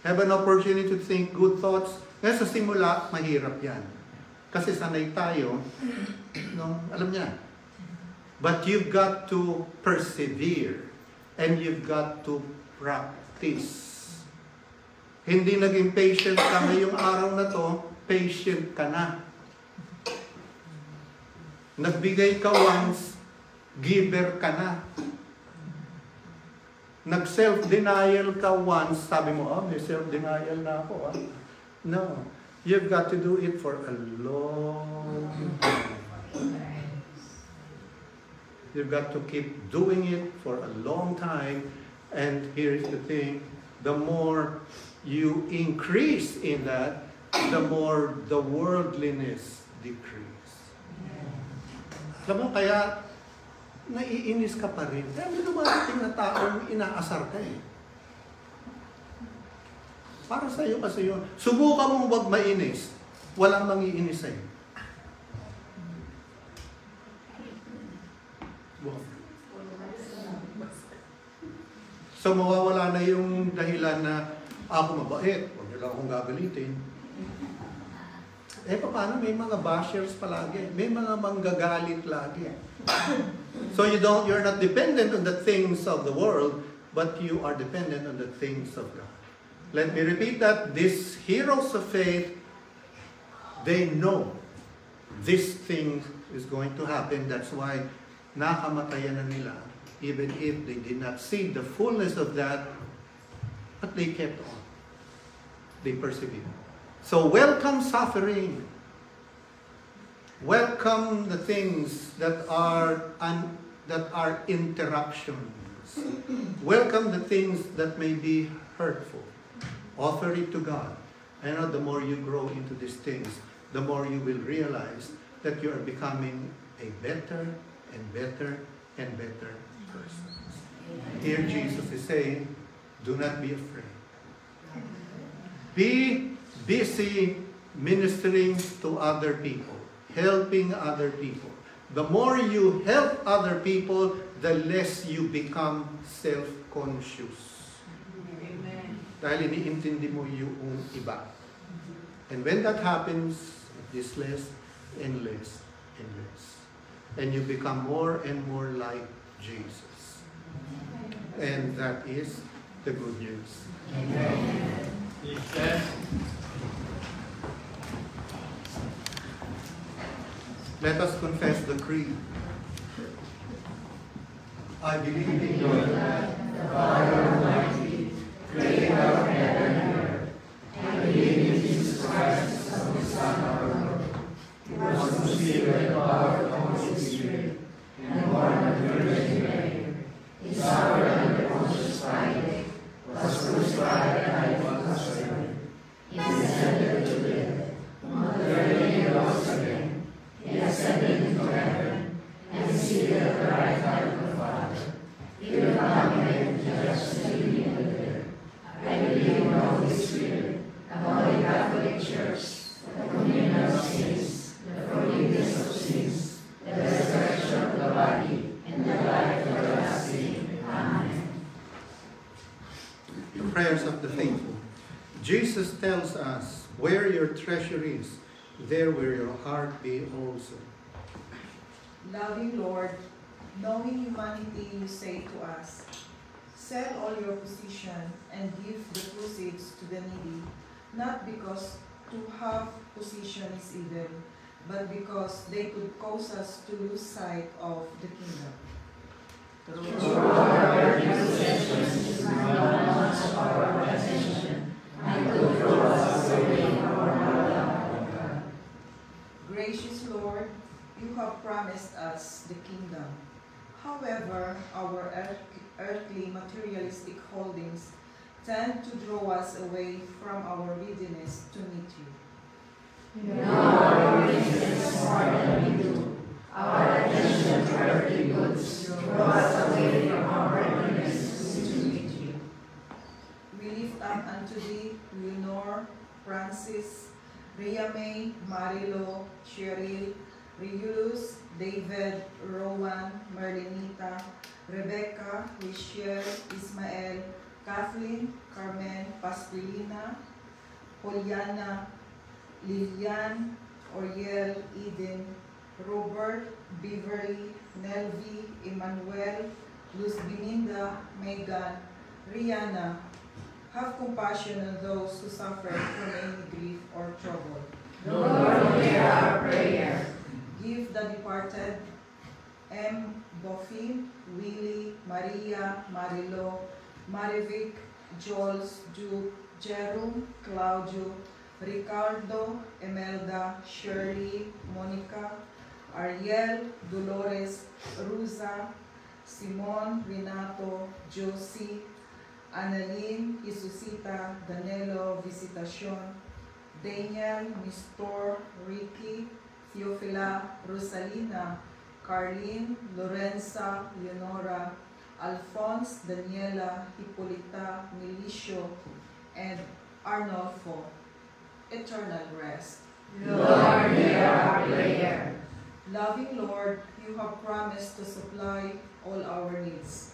Have an opportunity to think good thoughts? Ngayon sa simula, mahirap yan. Kasi sanay tayo, no? Alam niya. But you've got to persevere. And you've got to practice. Hindi naging patient ka ngayong araw na to, patient ka na. Nagbigay ka once, giver ka na. Nag-self-denial ka once, sabi mo, oh, may self-denial na ako. Ah. No. You've got to do it for a long time. You've got to keep doing it for a long time. And here's the thing, the more you increase in that, the more the worldliness decrease. Alam mo, kaya naiinis ka pa rin. Kaya may dumarating na taong inaasar ka eh. Para sa iyo kasi yun. Subukan mong wag mainis. Walang mangiinis sa'yo. So mawawala na yung dahilan na ako mabait. Huwag niyo lang akong gagalitin. Eh paano? May mga bashers palagi. May mga manggagalit lagi. So you're not dependent on the things of the world, but you are dependent on the things of God. Let me repeat that. These heroes of faith, they know this thing is going to happen. That's why nakamatayan na nila. Even if they did not see the fullness of that, but they kept on. They persevered. So welcome suffering. Welcome the things that are interruptions. Welcome the things that may be hurtful. Offer it to God. I know the more you grow into these things, the more you will realize that you are becoming a better and better and better person. Here Jesus is saying, do not be afraid. Be busy ministering to other people, helping other people. The more you help other people, the less you become self-conscious. Dahil iniintindi mo yung iba. And when that happens, it is less and less and less. And you become more and more like Jesus. And that is the good news. Amen. Yes. Let us confess the creed. I believe in God, the Father Almighty, creator of heaven and earth. I believe in Jesus Christ, the Son of our Lord, who was conceived by the power of the Holy Spirit, and born of the Virgin Mary. He suffered under Pontius Pilate, was crucified, and died was buried. He descended to the dead. On the third day he rose again. He ascended into heaven, and is seated at the right hand of the Father. He will come again to judge the living Jesus tells us, where your treasure is, there will your heart be also. Loving Lord, knowing humanity, you say to us, sell all your possession and give the proceeds to the needy, not because to have possession is evil, but because they could cause us to lose sight of the kingdom. Through our possessions is not of our possession, and to throw us away from our love. Gracious Lord, you have promised us the kingdom. However, our earthly materialistic holdings tend to draw us away from our readiness to meet you. You know our weakness more than we do. Our attention to earthly goods draw us away from our readiness to meet you. We lift up unto thee Leonor, Francis, Rhea May, Marilo, Cheryl, Regulus, David, Rowan, Merlinita, Rebecca, Richelle, Ismael, Kathleen, Carmen, Pasquilina, Poliana, Lilian, Oriel, Eden, Robert, Beverly, Nelvi, Emmanuel, Luz Bininda, Megan, Rihanna. Have compassion on those who suffer from any grief or trouble. Lord, hear our prayer. Give the departed M. Boffin, Willie, Maria, Marilo, Marivic, Jules, Duke, Jerome, Claudio, Ricardo, Emelda, Shirley, Monica, Ariel, Dolores, Ruza, Simon, Renato, Josie, Annalyn, Jesusita, Danilo, Visitacion, Daniel, Nestor, Ricky, Theophila, Rosalina, Carlene, Lorenza, Leonora, Alphonse, Daniela, Hippolyta, Milicio, and Arnolfo. Eternal rest. Lord, hear our prayer. Loving Lord, you have promised to supply all our needs.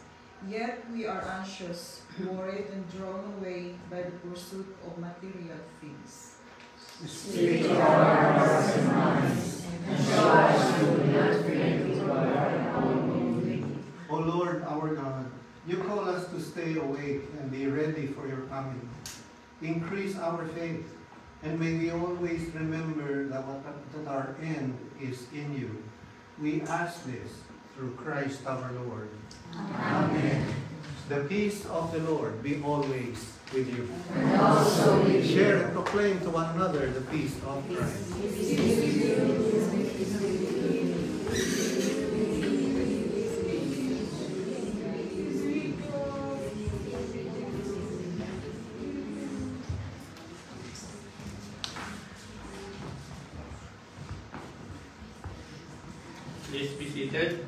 Yet we are anxious, worried, and drawn away by the pursuit of material things. Speak to our hearts and minds, and show us you will not faint to our own. O Lord, our God, you call us to stay awake and be ready for your coming. Increase our faith, and may we always remember that our end is in you. We ask this through Christ our Lord. Amen. The peace of the Lord be always with you. And also with you. Share and proclaim to one another the peace of Christ. Please be seated.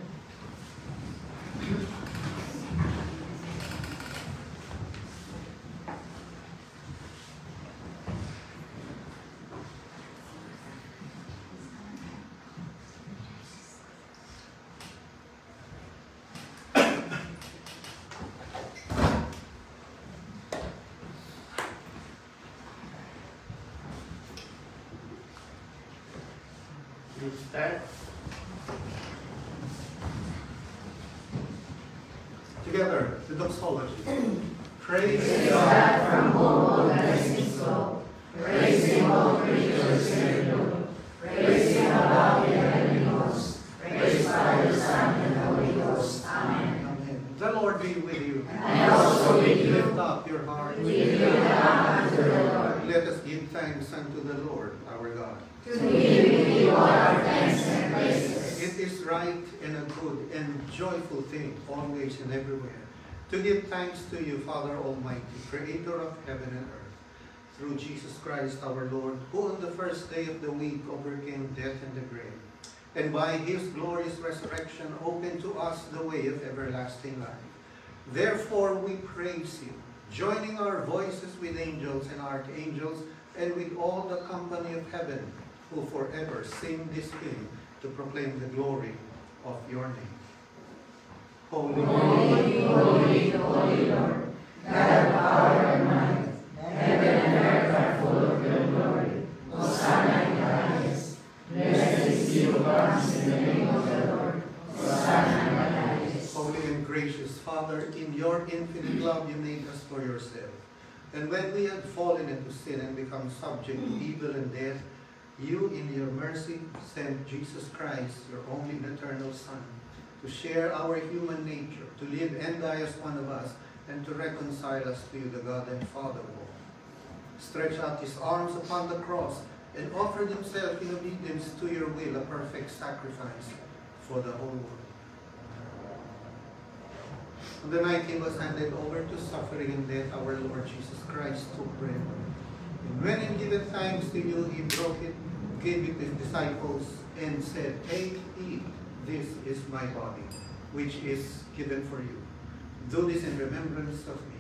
Please stand. Together, the doxology. Praise Praise God. God from whom all blessings flow. Praise Him, all creatures below. Praise Him above the heavenly hosts. Praise Father, Son, and Holy Ghost. Amen. Amen. The Lord be with you. And also with you. Lift up your hearts. We lift up unto the Lord. Let us give thanks unto the Lord our God. To Him we all our thanks and praises. It is right and a good and joyful thing, always and everywhere, to give thanks to you, Father Almighty, Creator of heaven and earth, through Jesus Christ our Lord, who on the first day of the week overcame death and the grave, and by His glorious resurrection opened to us the way of everlasting life. Therefore we praise Him, joining our voices with angels and archangels, and with all the company of heaven, who forever sing this hymn to proclaim the glory of your name. Holy, Holy, holy, holy Lord, God of power and might, heaven and earth are for yourself. And when we had fallen into sin and become subject to evil and death, you in your mercy sent Jesus Christ, your only and eternal Son, to share our human nature, to live and die as one of us, and to reconcile us to you, the God and Father of all. Stretch out his arms upon the cross and offered himself in obedience to your will, a perfect sacrifice for the whole world. On the night he was handed over to suffering and death, our Lord Jesus Christ took bread. And when he given thanks to you, he broke it, gave it to his disciples, and said, "Take, eat, this is my body, which is given for you. Do this in remembrance of me."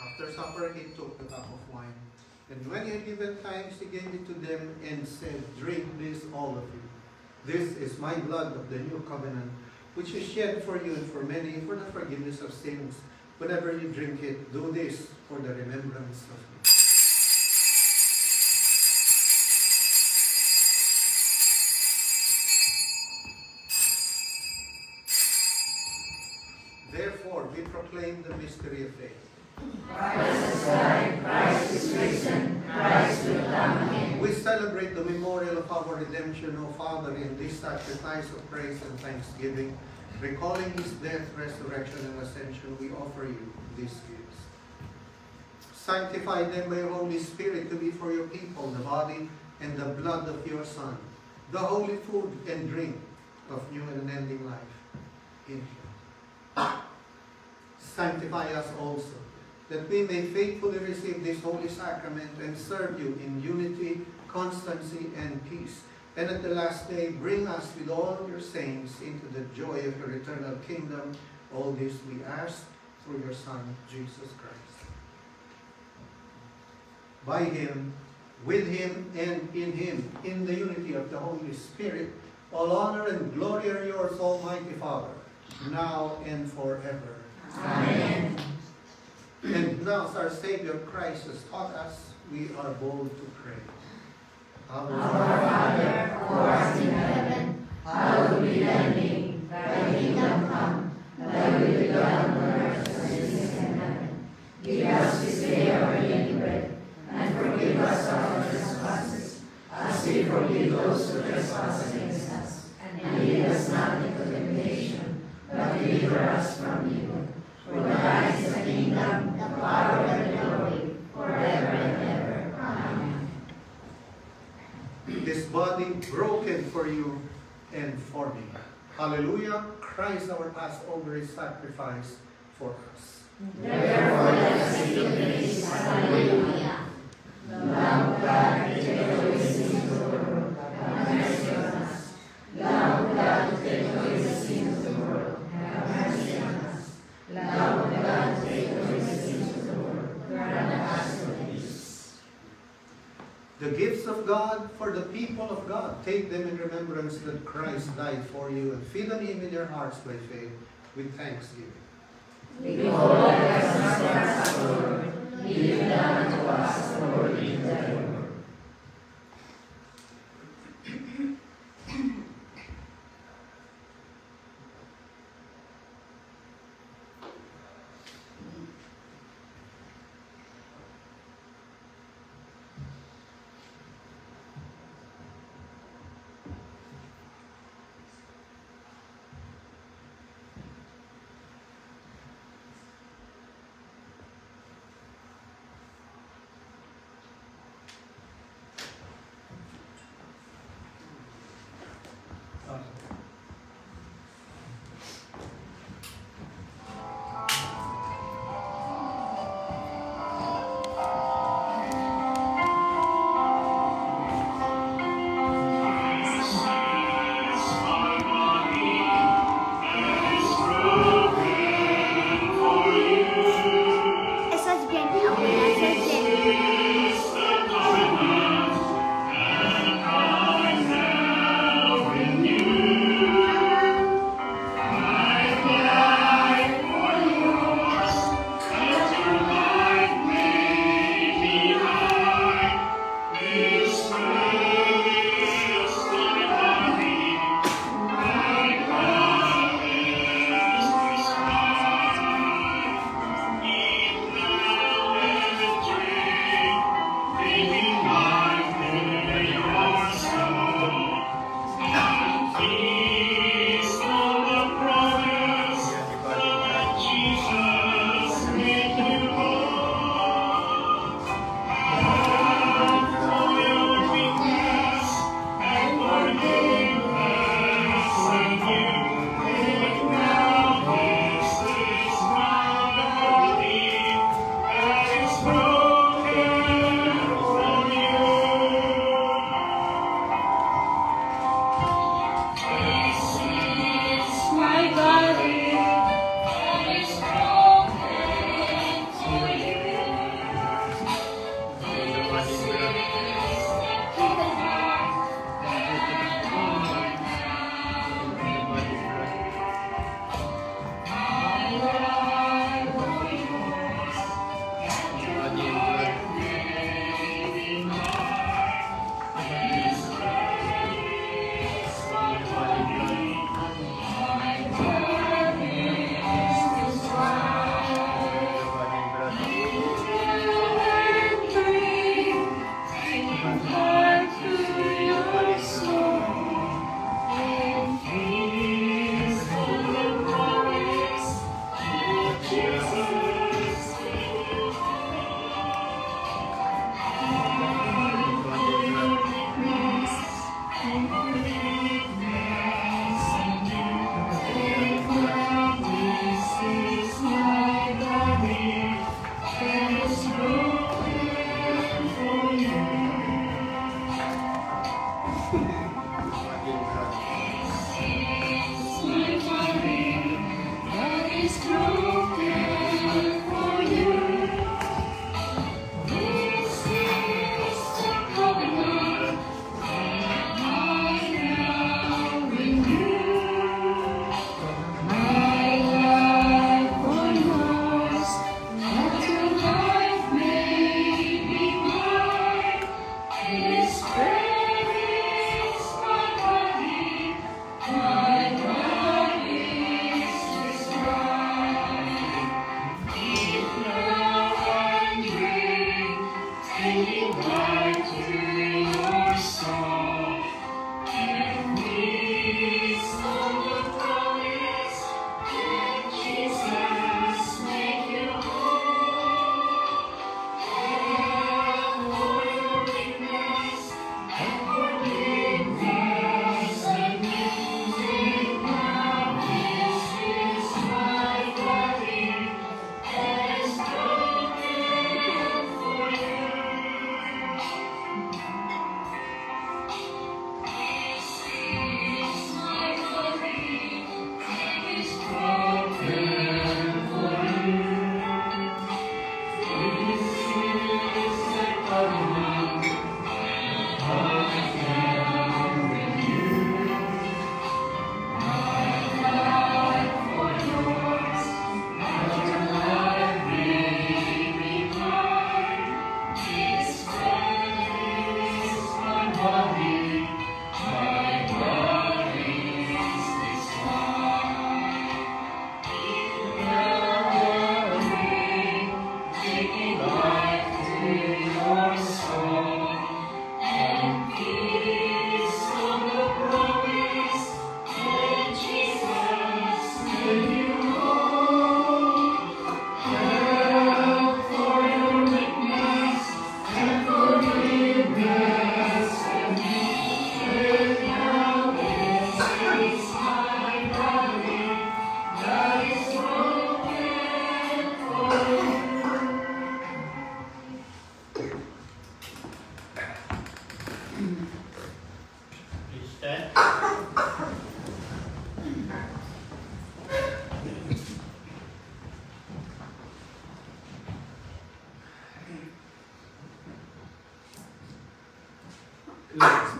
After supper, he took the cup of wine. And when he had given thanks, he gave it to them and said, "Drink this, all of you. This is my blood of the new covenant, which is shed for you and for many for the forgiveness of sins. Whenever you drink it, do this for the remembrance of me." Therefore, we proclaim the mystery of faith. Christ is died, Christ is risen, Christ will come again. We celebrate the memorial of our redemption, O Father, in this sacrifice of praise and thanksgiving. Recalling his death, resurrection, and ascension, we offer you these gifts. Sanctify them by your Holy Spirit to be for your people the body and the blood of your Son, the holy food and drink of new and unending life in him. Sanctify us also, that we may faithfully receive this holy sacrament and serve you in unity, constancy, and peace. And at the last day, bring us with all your saints into the joy of your eternal kingdom. All this we ask through your Son, Jesus Christ. By him, with him, and in him, in the unity of the Holy Spirit, all honor and glory are yours, Almighty Father, now and forever. Amen. And now, as our Savior Christ has taught us, we are bold to pray. Our Father, who art in heaven, hallowed be thy name. Thy kingdom come, thy will be done on earth as it is in heaven. Give us this day our daily bread, and forgive us our trespasses, as we forgive those who trespass against us. And lead us not into temptation, but deliver us from evil. For thine is the kingdom, the power, and the glory, forever and ever. Amen. His body broken for you and for me. Hallelujah. Christ our Passover is sacrificed for us. Therefore let us give praise. Hallelujah. The Lamb of God, who take away the sins of the world, have mercy on us. Lamb of God, who take away the sins of the world, have mercy on us. Lamb of God, who take away the sins of the world, grant us your peace. The gifts of God for the people of God. Take them in remembrance that Christ died for you, and feed on him in your hearts by faith with thanksgiving. Behold, thy Son, Lord, be it done unto us according to thy word.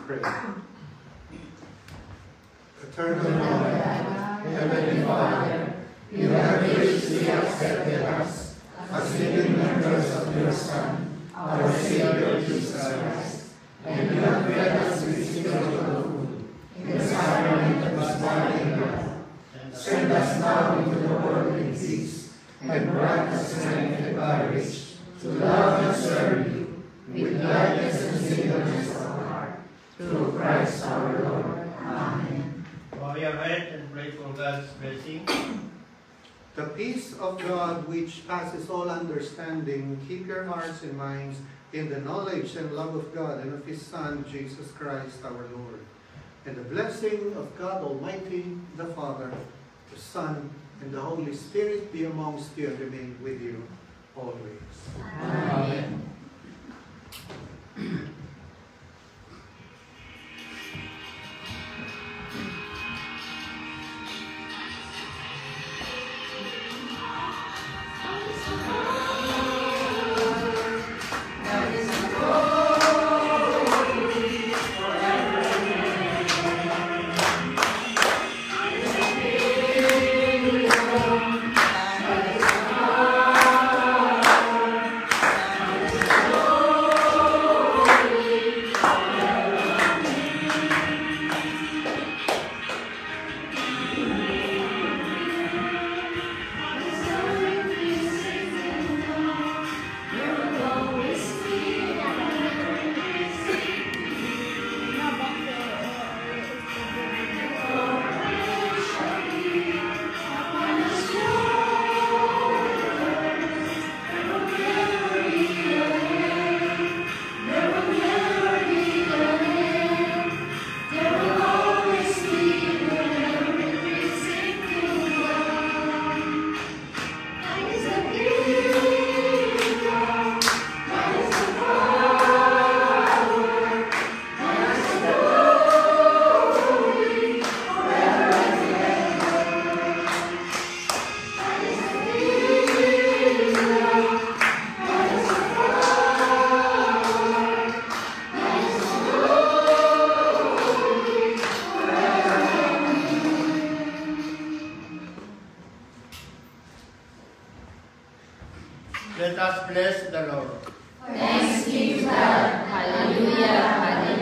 pray. Eternal Lord, Heavenly Father, you have graciously accepted us as living members of your Son, our Savior Jesus Christ, and you have fed us with spiritual food in the sacrament of his body and blood. Send us now into the world in peace, and grant us strength and courage to love and serve you with gladness and singleness of heart. Through Christ our Lord. Amen. Bow your head and pray for God's blessing. The peace of God, which passes all understanding, keep your hearts and minds in the knowledge and love of God and of his Son, Jesus Christ our Lord. And the blessing of God Almighty, the Father, the Son, and the Holy Spirit be amongst you and remain with you always. Amen. Let us bless the Lord. Thanks be to God. Hallelujah. Hallelujah.